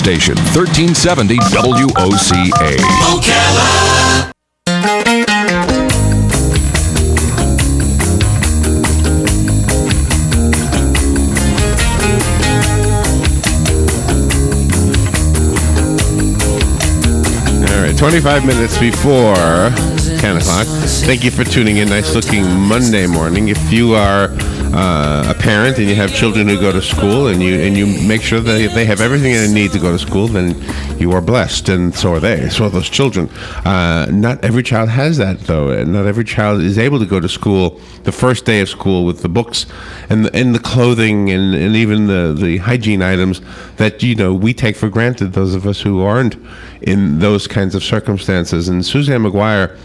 station, 1370 WOCA. Ocala. All right, 25 minutes before 10 o'clock. Thank you for tuning in. Nice looking Monday morning. If you are a parent and you have children who go to school and you make sure that they have everything they need to go to school, then you are blessed, and so are they. So are those children. Not every child has that, though. And not every child is able to go to school the first day of school with the books and the clothing and even the hygiene items that we take for granted, those of us who aren't in those kinds of circumstances. And Suzanne McGuire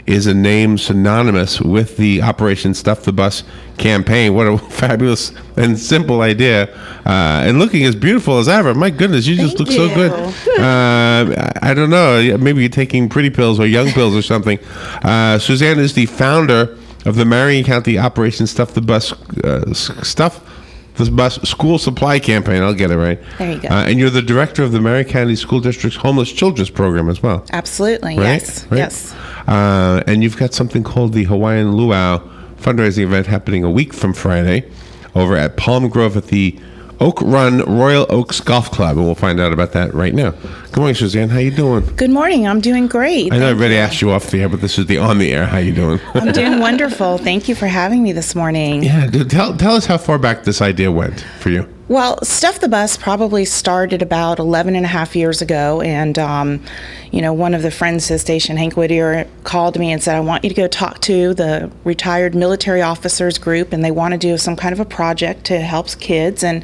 is a name synonymous with the Operation Stuff the Bus campaign. What a fabulous and simple idea. And looking as beautiful as ever. My goodness, you just look so good. I don't know. Maybe you're taking pretty pills or young pills or something. Suzanne is the founder of the Marion County Operation Stuff the Bus School Supply Campaign. I'll get it right. There you go. And you're the director of the Marion County School District's Homeless Children's Program as well. Absolutely, Right? yes. Right? Yes. And you've got something called the Hawaiian Luau fundraising event happening a week from Friday over at Palm Grove at the Oak Run Royal Oaks Golf Club, and we'll find out about that right now. Good morning, Suzanne. How you doing? Good morning. I'm doing great. I know I Thank already you. asked you off the air, but this is the on the air. How you doing? I'm doing wonderful. Thank you for having me this morning. Yeah, dude, tell us how far back this idea went for you. Well, Stuff the Bus probably started about 11 and a half years ago. And, one of the friends at the station, Hank Whittier, called me and said, I want you to go talk to the retired military officers group, and they want to do some kind of a project to help kids. And,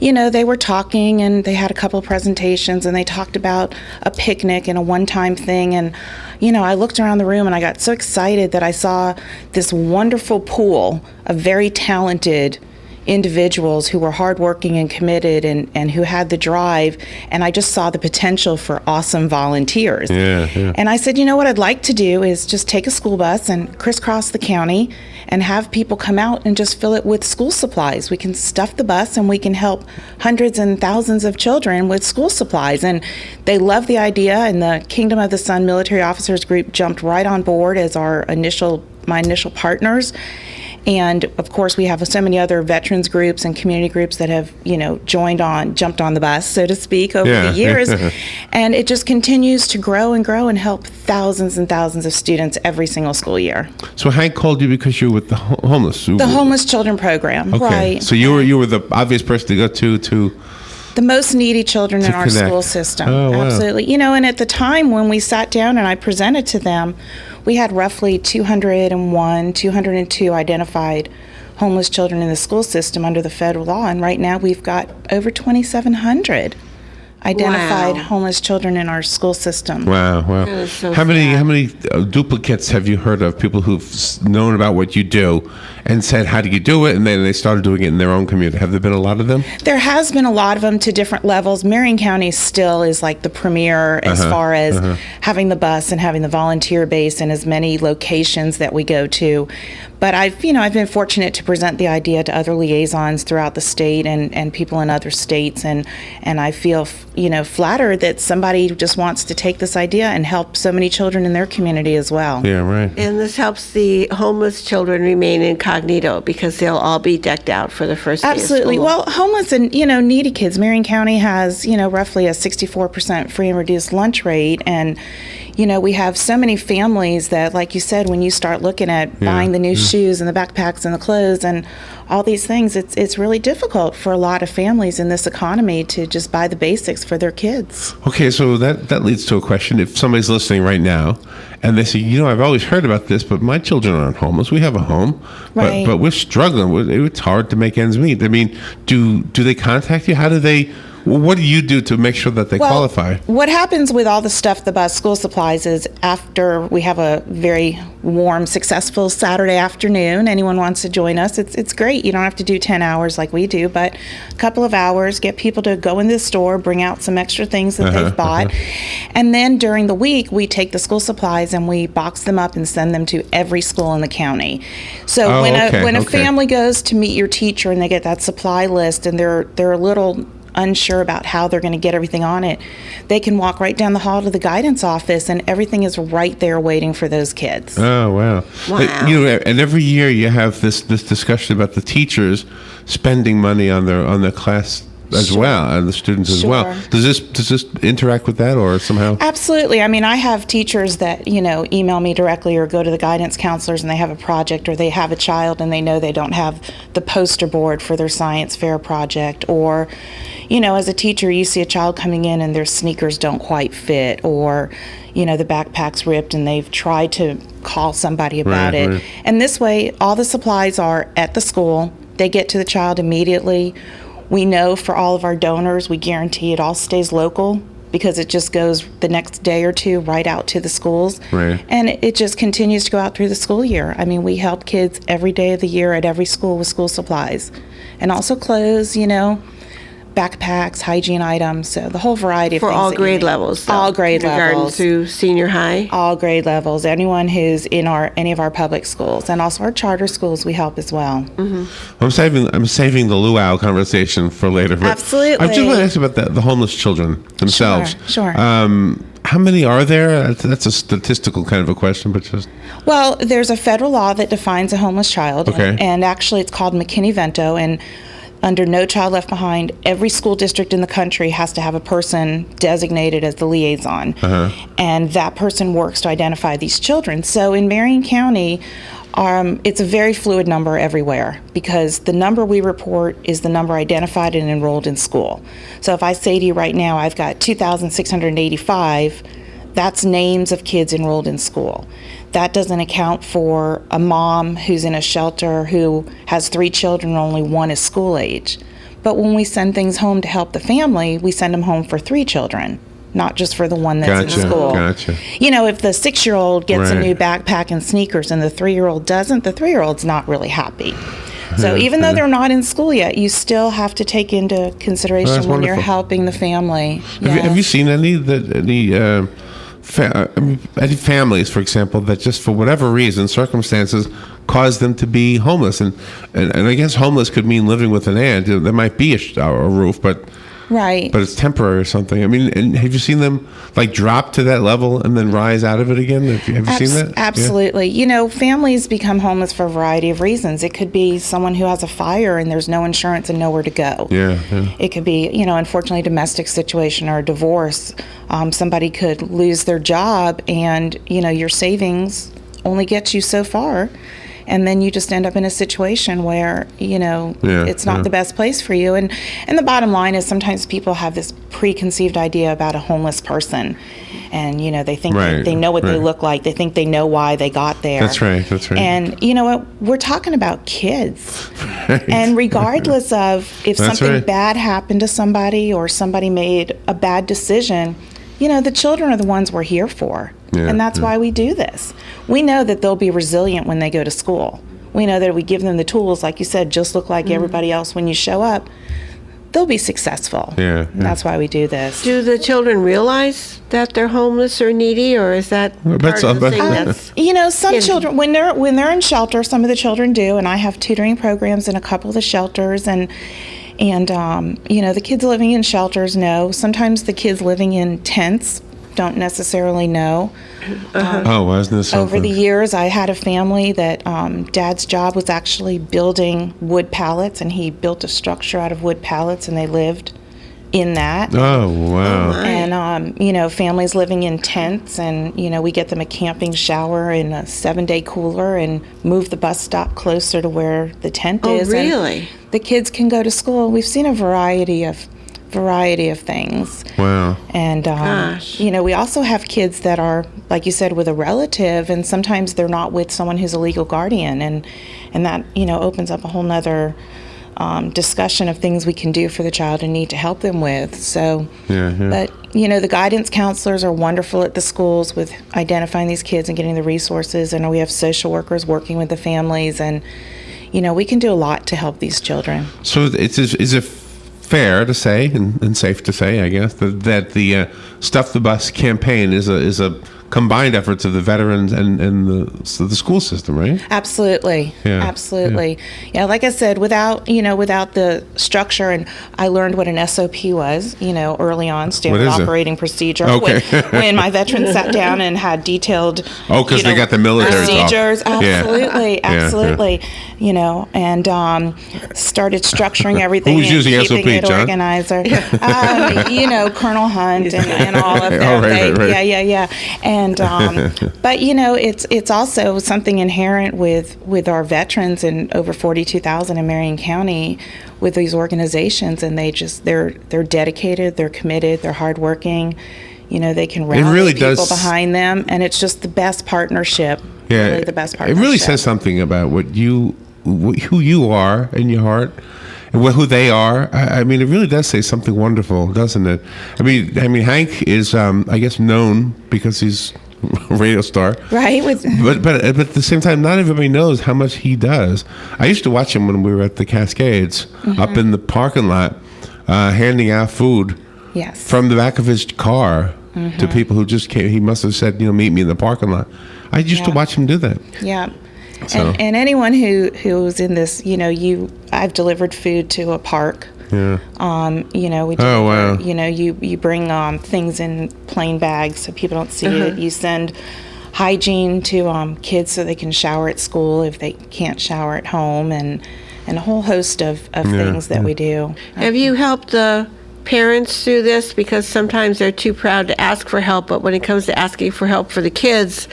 they were talking, and they had a couple of presentations, and they talked about a picnic and a one-time thing. And, I looked around the room, and I got so excited that I saw this wonderful pool of very talented individuals who were hardworking and committed and who had the drive, and I just saw the potential for awesome volunteers. Yeah. And I said, what I'd like to do is just take a school bus and crisscross the county and have people come out and just fill it with school supplies. We can stuff the bus and we can help hundreds and thousands of children with school supplies. And they loved the idea, and the Kingdom of the Sun Military Officers Group jumped right on board as my initial partners. And of course, we have so many other veterans groups and community groups that have, jumped on the bus, so to speak, over the years. And it just continues to grow and grow and help thousands and thousands of students every single school year. So Hank called you because you're with the homeless. The Homeless Children Program, Okay. right. So you were the obvious person to go to. The most needy children in our connect. school system. Oh, wow. Absolutely. And at the time when we sat down and I presented to them, we had roughly 202 identified homeless children in the school system under the federal law. And right now we've got over 2,700 identified homeless children in our school system. Wow. That is so How sad. many duplicates have you heard of, people who've known about what you do and said, how do you do it? And then they started doing it in their own community. Have there been a lot of them? There has been a lot of them to different levels. Marion County still is like the premier as far as having the bus and having the volunteer base in as many locations that we go to. But I've been fortunate to present the idea to other liaisons throughout the state and people in other states, and I feel flattered that somebody just wants to take this idea and help so many children in their community as well. Yeah, right. And this helps the homeless children remain incognito because they'll all be decked out for the first day of Absolutely. school. Well, homeless and, needy kids, Marion County has, roughly a 64% free and reduced lunch rate. And, we have so many families that, like you said, when you start looking at buying the new shoes and the backpacks and the clothes and all these things, it's really difficult for a lot of families in this economy to just buy the basics for their kids. Okay, so that leads to a question. If somebody's listening right now and they say, I've always heard about this, but my children aren't homeless. We have a home, Right. but we're struggling. It's hard to make ends meet. I mean, do they contact you? How do they... What do you do to make sure that they qualify? What happens with all the Stuff the Bus school supplies is after we have a very warm, successful Saturday afternoon, anyone wants to join us, it's great. You don't have to do 10 hours like we do, but a couple of hours, get people to go in the store, bring out some extra things that they've bought. And then during the week, we take the school supplies and we box them up and send them to every school in the county. So when a family goes to meet your teacher and they get that supply list and they're a little unsure about how they're going to get everything on it, they can walk right down the hall to the guidance office, and everything is right there waiting for those kids. Oh, wow. Wow. You know, and every year you have this discussion about the teachers spending money on their class as well, and the students as well. Sure. Does this interact with that, or somehow? Absolutely. I mean, I have teachers that, email me directly or go to the guidance counselors and they have a project, or they have a child and they know they don't have the poster board for their science fair project, or, as a teacher, you see a child coming in and their sneakers don't quite fit, or, the backpack's ripped and they've tried to call somebody about it. Right. And this way, all the supplies are at the school. They get to the child immediately. We know for all of our donors, we guarantee it all stays local, because it just goes the next day or two right out to the schools. Right. And it just continues to go out through the school year. I mean, we help kids every day of the year at every school with school supplies. And also clothes, backpacks, hygiene items, so the whole variety of For things. all that you grade need. levels, though, All grade kindergarten levels. through senior high. All grade levels. Anyone who's in any of our public schools, and also our charter schools, we help as well. I'm saving the luau conversation for later. But Absolutely. I just want to ask about the homeless children themselves. Sure. How many are there? That's a statistical kind of a question, but just Well, there's a federal law that defines a homeless child, Okay. and actually it's called McKinney-Vento, and under No Child Left Behind, every school district in the country has to have a person designated as the liaison, and that person works to identify these children. So in Marion County, it's a very fluid number everywhere, because the number we report is the number identified and enrolled in school. So if I say to you right now, I've got 2,685, that's names of kids enrolled in school. That doesn't account for a mom who's in a shelter who has 3 children and only one is school age. But when we send things home to help the family, we send them home for 3 children, not just for the one that's in school. Gotcha. If the 6-year-old gets a Right. new backpack and sneakers and the 3-year-old doesn't, the 3-year-old's not really happy. So even though they're not in school yet, you still have to take into consideration That's when you're wonderful. helping the family. Have you seen any families, for example, that just for whatever reason, circumstances, cause them to be homeless? And I guess homeless could mean living with an aunt. There might be a roof, but Right. it's temporary or something. I mean, and have you seen them like drop to that level and then rise out of it again? Have you seen that? Yeah. Absolutely. Families become homeless for a variety of reasons. It could be someone who has a fire and there's no insurance and nowhere to go. Yeah. It could be, unfortunately, a domestic situation or a divorce. Somebody could lose their job, and, your savings only gets you so far. And then you just end up in a situation where, it's not the best place for you. And the bottom line is sometimes people have this preconceived idea about a homeless person. And, they think Right, they know what they right. look like. They think they know why they got there. That's right. And you know what? We're talking about kids. And regardless of if That's something right. bad happened to somebody or somebody made a bad decision, the children are the ones we're here for. Yeah, And that's yeah. why we do this. We know that they'll be resilient when they go to school. We know that if we give them the tools, like you said, just look like everybody else when you show up, they'll be successful. Yeah, And that's why we do this. Do the children realize that they're homeless or needy, or is that Well, part that's of the all- thing that's... Some Yeah. children, when they're in shelter, some of the children do, and I have tutoring programs in a couple of the shelters, and the kids living in shelters know. Sometimes the kids living in tents don't necessarily know. Oh, wasn't this something? Over the years, I had a family that dad's job was actually building wood pallets, and he built a structure out of wood pallets, and they lived in that. Oh, wow. And, families living in tents, and, we get them a camping shower and a 7-day cooler and move the bus stop closer to where the tent Oh, is. and really? the kids can go to school. We've seen a variety of things. Wow. And, Gosh. we also have kids that are, like you said, with a relative, and sometimes they're not with someone who's a legal guardian. And that, opens up a whole nother discussion of things we can do for the child and need to help them with. So, Yeah. but, the guidance counselors are wonderful at the schools with identifying these kids and getting the resources. And we have social workers working with the families. And, we can do a lot to help these children. So is it fair to say and safe to say, I guess, that the Stuff the Bus campaign is a combined efforts of the veterans and the school system, right? Absolutely. Yeah, Absolutely. Yeah. Like I said, without the structure, and I learned what an SOP was, early on, standard is it? operating procedure. Okay. When my veterans sat down and had detailed. Oh, 'cause they got the military talk. procedures. Absolutely. Yeah. Absolutely. And started structuring everything. Who's and using keeping SOP, it John? organizer. Colonel Hunt and all of them. Oh, right. Yeah. And but it's also something inherent with our veterans and over 42,000 in Marion County with these organizations, and they're dedicated, they're committed, they're hardworking. They can rally really people does- behind them, and it's just the best partnership. Yeah, Really the best it partnership. really says something about who you are in your heart, and who they are. I mean, it really does say something wonderful, doesn't it? I mean, Hank is, I guess, known because he's a radio star, Right. but at the same time, not everybody knows how much he does. I used to watch him when we were at the Cascades up in the parking lot, handing out food Yes. from the back of his car to people who just came. He must have said, meet me in the parking lot. I used to Yeah. watch him do that. Yeah. So- And anyone who's in this, I've delivered food to a park. Yeah. We Oh, deliver, wow. you bring things in plain bags so people don't see it. You send hygiene to kids so they can shower at school if they can't shower at home, and a whole host of things that we do. Have you helped the parents through this? Because sometimes they're too proud to ask for help, but when it comes to asking for help for the kids,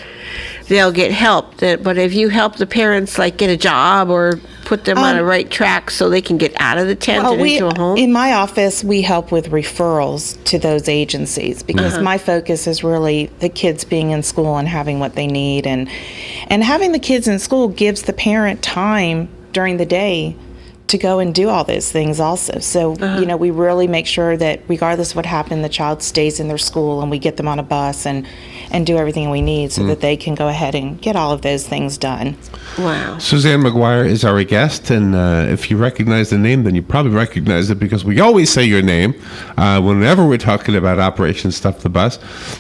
they'll get help. But if you help the parents, like get a job or put them on a right track so they can get out of the tent and into a home? In my office, we help with referrals to those agencies because my focus is really the kids being in school and having what they need, and having the kids in school gives the parent time during the day to go and do all those things also. So, we really make sure that regardless of what happened, the child stays in their school, and we get them on a bus and do everything we need so that they can go ahead and get all of those things done. Wow. Suzanne McGuire is our guest, and if you recognize the name, then you probably recognize it because we always say your name whenever we're talking about Operation Stuff the Bus.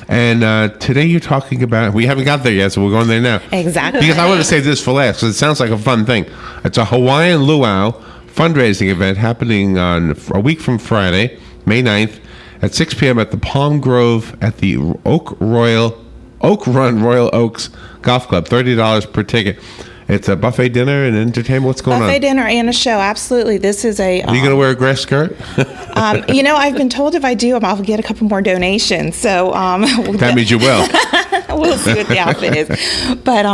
And today you're talking about, we haven't got there yet, so we're going there now. Exactly. Because I want to say this for last, because it sounds like a fun thing. It's a Hawaiian luau fundraising event happening on a week from Friday, May 9th, at 6 p.m. at the Palm Grove at the Oak Run Royal Oaks Golf Club. $30 per ticket. It's a buffet dinner and entertainment. What's going Buffet on? dinner and a show. Absolutely. This is a. Are you going to wear a grass skirt? I've been told if I do, I'll get a couple more donations. So That means you will. we'll see what the outfit is. But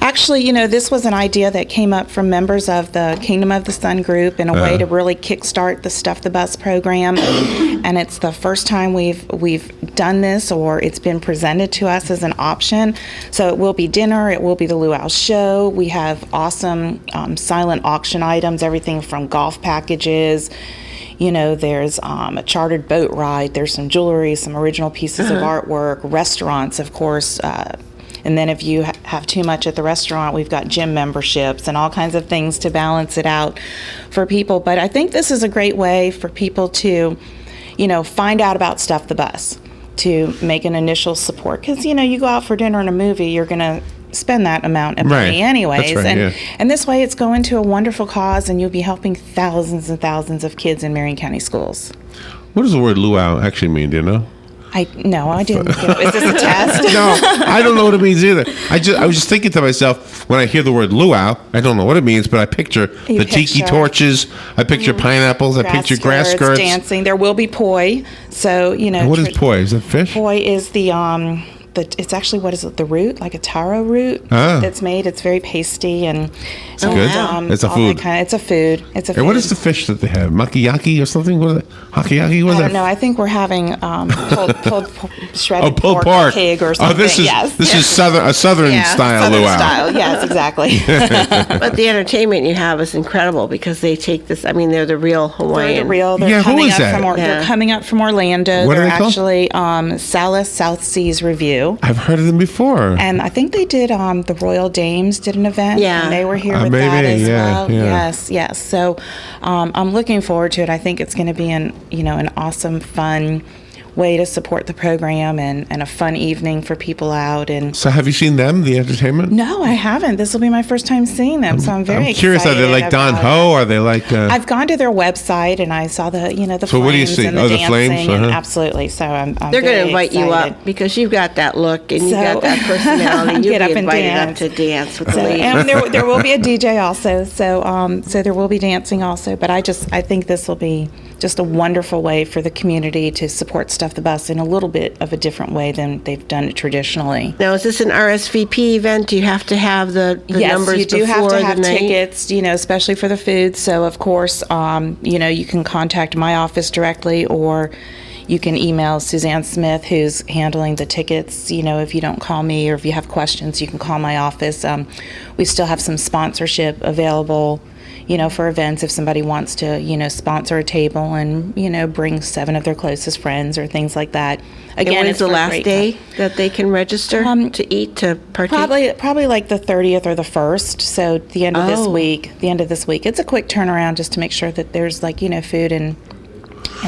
actually, this was an idea that came up from members of the Kingdom of the Sun group in a way to really kickstart the Stuff the Bus program. And it's the first time we've done this, or it's been presented to us as an option. So it will be dinner. It will be the luau show. We have awesome silent auction items, everything from golf packages. There's a chartered boat ride. There's some jewelry, some original pieces of artwork, restaurants, of course. And then if you have too much at the restaurant, we've got gym memberships and all kinds of things to balance it out for people. But I think this is a great way for people to, find out about Stuff the Bus, to make an initial support. Because, you go out for dinner and a movie, you're going to spend that amount of money Right. anyways. That's right, and, yeah. and this way it's going to a wonderful cause, and you'll be helping thousands and thousands of kids in Marion County schools. What does the word luau actually mean? Do you know? I didn't. Is this a test? No, I don't know what it means either. I was just thinking to myself, when I hear the word luau, I don't know what it means, but I picture You the tiki picture- torches, I picture pineapples, I picture grass skirts. dancing. There will be poi. So And what is poi? Is it fish? Poi is it's actually, what is it, the root, like a taro root that's made. It's very pasty and It's good. It's a all food. that it's a food. It's a food. And what is the fish that they have? Makiyaki or something? What is it? Hakiyaki? What is I that? don't know. I think we're having pulled shredded pulled pork pork. pig or something. This is yes. this is southern style Southern luau. style. Yes, exactly. But the entertainment you have is incredible because they take this, they're the real Hawaiian. They're the real. They're Yeah, who coming is up that? from They're Yeah. coming up from Orlando. What are they're they called? actually Salas South Seas Review. I've heard of them before. And I think they did, the Royal Dames did an event. Yeah. And they were here with Maybe, that as yeah, well. yeah. Yes. So I'm looking forward to it. I think it's going to be an awesome, fun way to support the program and a fun evening for people out. And So have you seen them, the entertainment? no, I haven't. This will be my first time seeing them, so I'm very I'm curious. Are excited. they like Don about Ho? Are they like? I've gone to their website and I saw the the So flames what do you see? and the Oh, the dancing flames? and Uh-huh. absolutely. So I'm They're going to very invite you excited. up because you've got that look and you've So- got that personality. You'll Get be up and invited up dance. to dance with the So, ladies. and there will be a DJ also. So there will be dancing also. But I think this will be just a wonderful way for the community to support Stuff the Bus in a little bit of a different way than they've done it traditionally. Now, is this an RSVP event? Do you have to have the Yes, numbers you do before have to the have night? tickets, especially for the food. So, of course, you can contact my office directly, or you can email Suzanne Smith, who's handling the tickets. If you don't call me, or if you have questions, you can call my office. We still have some sponsorship available, for events if somebody wants to, sponsor a table and, bring 7 of their closest friends or things like that. And Again, when it's is the for a last great day time. that they can register to eat, to partake? Probably like the 30th or the 1st. So the end of this Oh. week. It's a quick turnaround just to make sure that there's food and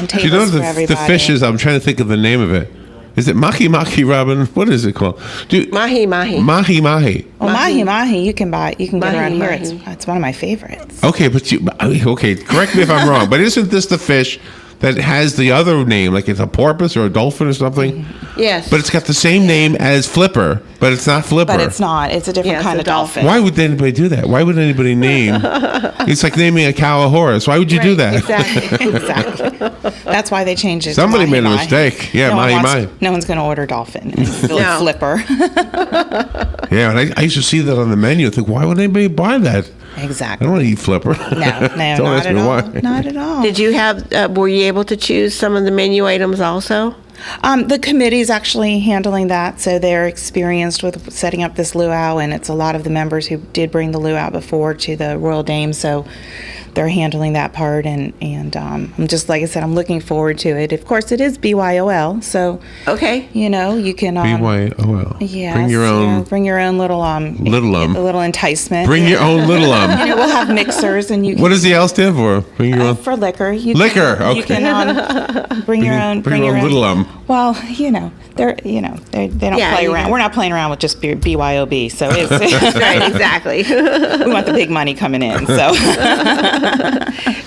tables You know for the everybody. fishes? I'm trying to think of the name of it. Is it mahi mahi, Robin? What is it called? Mahi mahi. Mahi mahi. Well, mahi you can get Mahi, around here. mahi. It's one of my favorites. Okay, okay. Correct me if I'm wrong, but isn't this the fish that has the other name, like it's a porpoise or a dolphin or something? Yes. But it's got the same name as Flipper, but it's not Flipper. But it's not. It's a different Yeah, it's kind a of dolphin. Why would anybody do that? Why would anybody name? It's like naming a cow a horse. Why would you do that? Exactly. Exactly. That's why they changed it. to Somebody made a mahi-mahi. mistake. Yeah, no one mahi-mahi. No one's going to order dolphin. It's really No. Flipper. Yeah, and I used to see that on the menu. I think, why would anybody buy that? I Exactly. don't want to eat Flipper. No, Don't not ask at me all. why. Not at all. Did you have, were you able to choose some of the menu items also? The committee's actually handling that, so they're experienced with setting up this luau, and it's a lot of the members who did bring the luau before to the Royal Dame, so they're handling that part, and I'm just, like I said, I'm looking forward to it. Of course, it is BYOL, so, Okay. you can... BYOL. Yes, Bring your own. bring your own little Little a little enticement. Bring your own little We'll have mixers, and you can What does the L stand for? Bring your own. for liquor. You Liquor, Can, You okay. can bring your own. bring your own little Well, they don't Yeah, play you around. know. We're not playing around with just BYOB. So it's Right, exactly. we want the big money coming in. So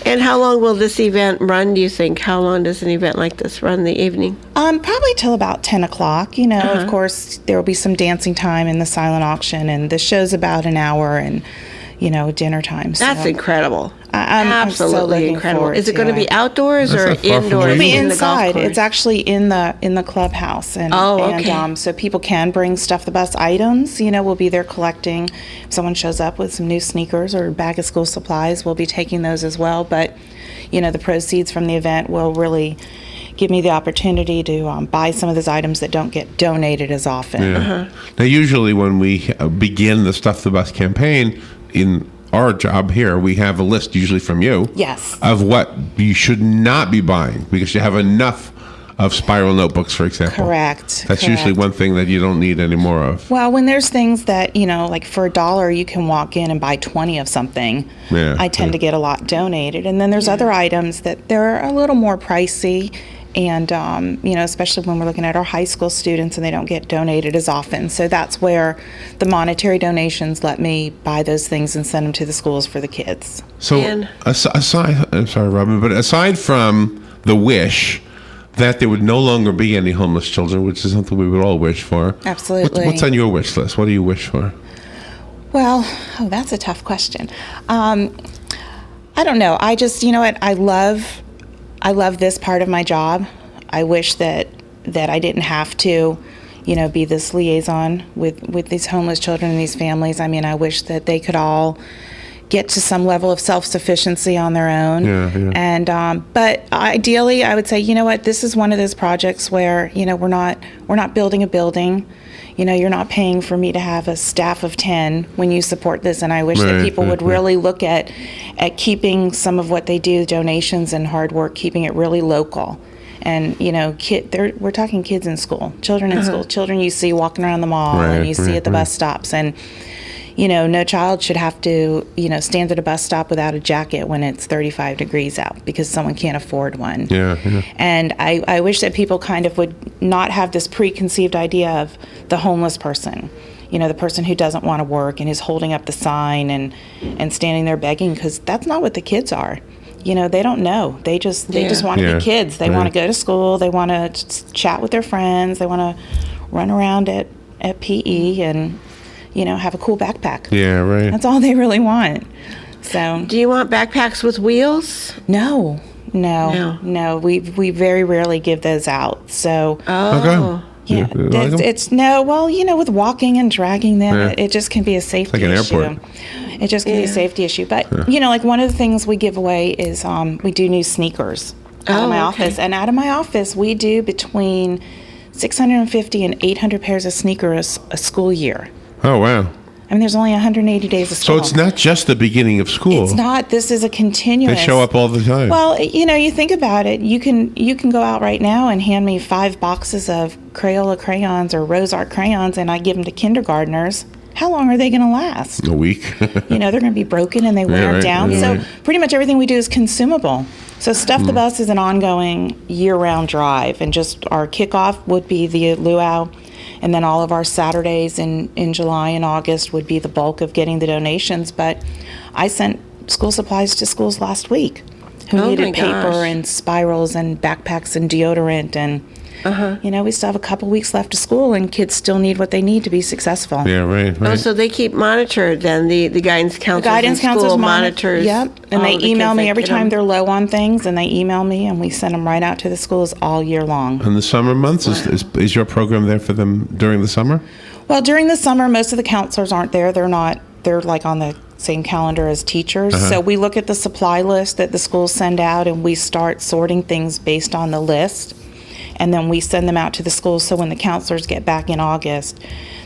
And how long will this event run, do you think? How long does an event like this run in the evening? probably till about 10 o'clock. Of course, there will be some dancing time in the silent auction, and the show's about an hour, and dinner time. So That's incredible. I'm so Absolutely looking incredible. forward Is it to going to be it. outdoors That's or not far from indoors? where you It'll be in the golf inside. course? It's actually in the clubhouse, and Oh, okay. and so people can bring Stuff the Bus items. We'll be there collecting. If someone shows up with some new sneakers or a bag of school supplies, we'll be taking those as well. But the proceeds from the event will really give me the opportunity to buy some of those items that don't get donated as often. Yeah. Now, usually when we begin the Stuff the Bus campaign in our job here, we have a list, usually from you, Yes. of what you should not be buying because you have enough of spiral notebooks, for example. Correct. That's usually correct. one thing that you don't need any more of. Well, when there's things that, like for $1, you can walk in and buy 20 of something. Yeah, I tend yeah. to get a lot donated. And then there's other items that they're a little more pricey. And, especially when we're looking at our high school students and they don't get donated as often. So that's where the monetary donations let me buy those things and send them to the schools for the kids. So, And- aside, I'm sorry, Robin, but aside from the wish that there would no longer be any homeless children, which is something we would all wish for. Absolutely. What's on your wish list? What do you wish for? Well, that's a tough question. I don't know. I just, what? I love this part of my job. I wish that I didn't have to, be this liaison with these homeless children and these families. I mean, I wish that they could all get to some level of self-sufficiency on their own. Yeah, yeah. And but ideally, I would say, this is one of those projects where we're not building a building. You're not paying for me to have a staff of 10 when you support this, and I wish that Right, people right, would right. really look at keeping some of what they do, donations and hard work, keeping it really local. And we're talking kids in school, children in school, children you see walking around the mall Right, and you see right, at the right. bus stops, and no child should have to, stand at a bus stop without a jacket when it's 35 degrees out because someone can't afford one. Yeah. And I wish that people kind of would not have this preconceived idea of the homeless person. The person who doesn't want to work and is holding up the sign and standing there begging, because that's not what the kids are. They don't know. They just want to Yeah. be kids. They want to go to school. They want to chat with their friends. They want to run around at PE and, have a cool backpack. Yeah, right. That's all they really want. So Do you want backpacks with wheels? no. No. We very rarely give those out. So Oh. yeah, You like 'em? it's with walking and dragging them, Yeah. it just can be a safety like an issue. airport. It just can be a safety issue. But like one of the things we give away is we do new sneakers out of my Oh, okay. office, and out of my office we do between 650 and 800 pairs of sneakers a school year. Oh, wow. I mean, there's only 180 days of So school. it's not just the beginning of school. It's not. This is a continuous. They show up all the time. Well, you think about it. You can go out right now and hand me 5 boxes of Crayola crayons or Rose Art crayons, and I give them to kindergartners. How long are they going to last? A week. They're going to be broken and they wear right, down. yeah, So right. pretty much everything we do is consumable. So Stuff the Bus is an ongoing year-round drive, and just our kickoff would be the luau, and then all of our Saturdays in July and August would be the bulk of getting the donations. But I sent school supplies to schools last week who Oh my needed paper gosh. and spirals and backpacks and deodorant, and we still have a couple weeks left of school, and kids still need what they need to be successful. Yeah, right. Oh, right. so they keep monitored then, the guidance counselors The guidance in counselors school monitor. monitors. Yep, and all they the email kids me that every get time 'em. they're low on things, and they email me, and we send them right out to the schools all year long. In the summer months, is your program there for them during the summer? Well, during the summer, most of the counselors aren't there. They're like on the same calendar as teachers. So we look at the supply list that the schools send out, and we start sorting things based on the list. And then we send them out to the schools. So when the counselors get back in August,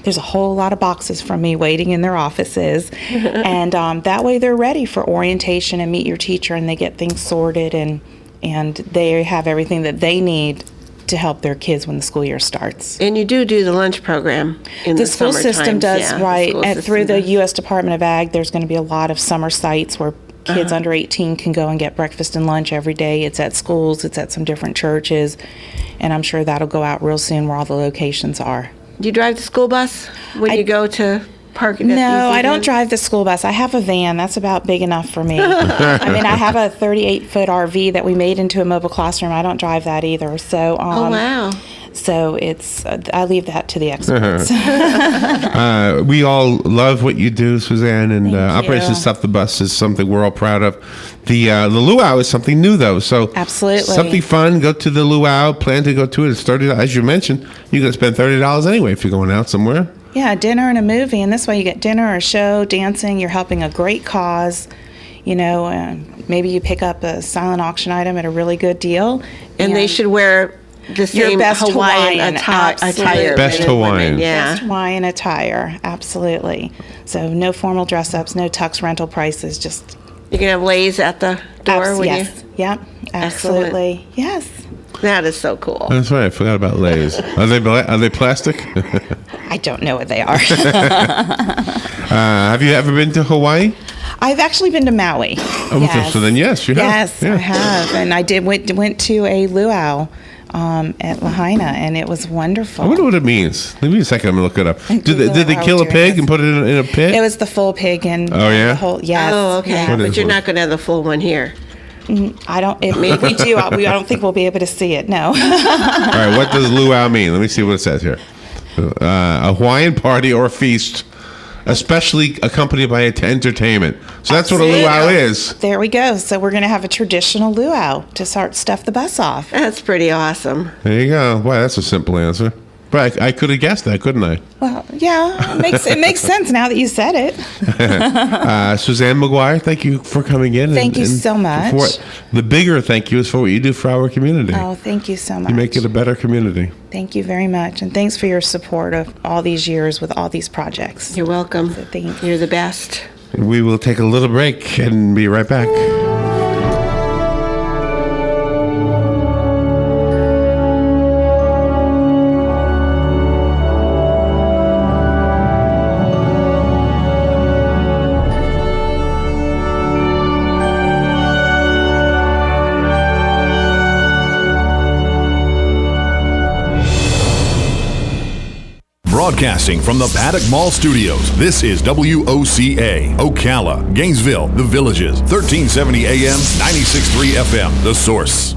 there's a whole lot of boxes from me waiting in their offices. And that way they're ready for orientation and meet your teacher, and they get things sorted, and they have everything that they need to help their kids when the school year starts. And you do the lunch program in the, The school summer system times, does, yeah, the right. school And system through the does. U.S. Department of Ag, there's going to be a lot of summer sites where kids under 18 can go and get breakfast and lunch every day. It's at schools, it's at some different churches, and I'm sure that'll go out real soon where all the locations are. Do you drive the school bus when you go to park it at these No, I don't events? drive the school bus. I have a van. That's about big enough for me. I mean, I have a 38-foot RV that we made into a mobile classroom. I don't drive that either. So, Oh, wow. So it's I leave that to the experts. We all love what you do, Suzanne, and Thank you. Operation Stop the Bus is something we're all proud of. The luau is something new, though. So Absolutely. something fun. Go to the luau. Plan to go to it. It's $30. As you mentioned, you're going to spend $30 anyway if you're going out somewhere. Yeah, dinner and a movie, and this way you get dinner, a show, dancing. You're helping a great cause. Maybe you pick up a silent auction item at a really good deal. And they should wear the Your same best Hawaiian Hawaiian, attire. absolutely. Best men and women, Hawaiian. Yeah. Best Hawaiian attire, absolutely. So no formal dress ups, no tux rental prices, just You can have Lay's at the door when yes, yep, absolutely, yes. you. That is so cool. That's right. I forgot about Lay's. Are they plastic? I don't know what they are. Have you ever been to Hawaii? I've actually been to Maui. Oh, so then yes, you have. Yes, Yeah. I have, and I went to a luau at Lahaina, and it was wonderful. I wonder what it means. Give me a second. I'm gonna look it up. Did Google they how kill a to pig address- and put it in a pit? It was the full pig and Oh, yeah? the whole yes. Oh, okay. yeah. What is But you're one? not going to have the full one here. I don't. If we do, I don't think we'll be able to see it. No. All right. What does luau mean? Let me see what it says here. A Hawaiian party or feast, especially accompanied by entertainment. So that's what a luau is. There we go. So we're going to have a traditional luau to start Stuff the Bus off. That's pretty awesome. There you go. Boy, that's a simple answer. But I could have guessed that, couldn't I? Well, yeah, it makes sense now that you said it. Suzanne McGuire, thank you for coming in. Thank you so much. The bigger thank you is for what you do for our community. Oh, thank you so much. You make it a better community. Thank you very much, and thanks for your support of all these years with all these projects. You're welcome. thank You're the best. We will take a little break and be right back. Broadcasting from the Paddock Mall Studios, this is WOCA, Ocala, Gainesville, The Villages, 1370 AM, 96.3 FM, The Source.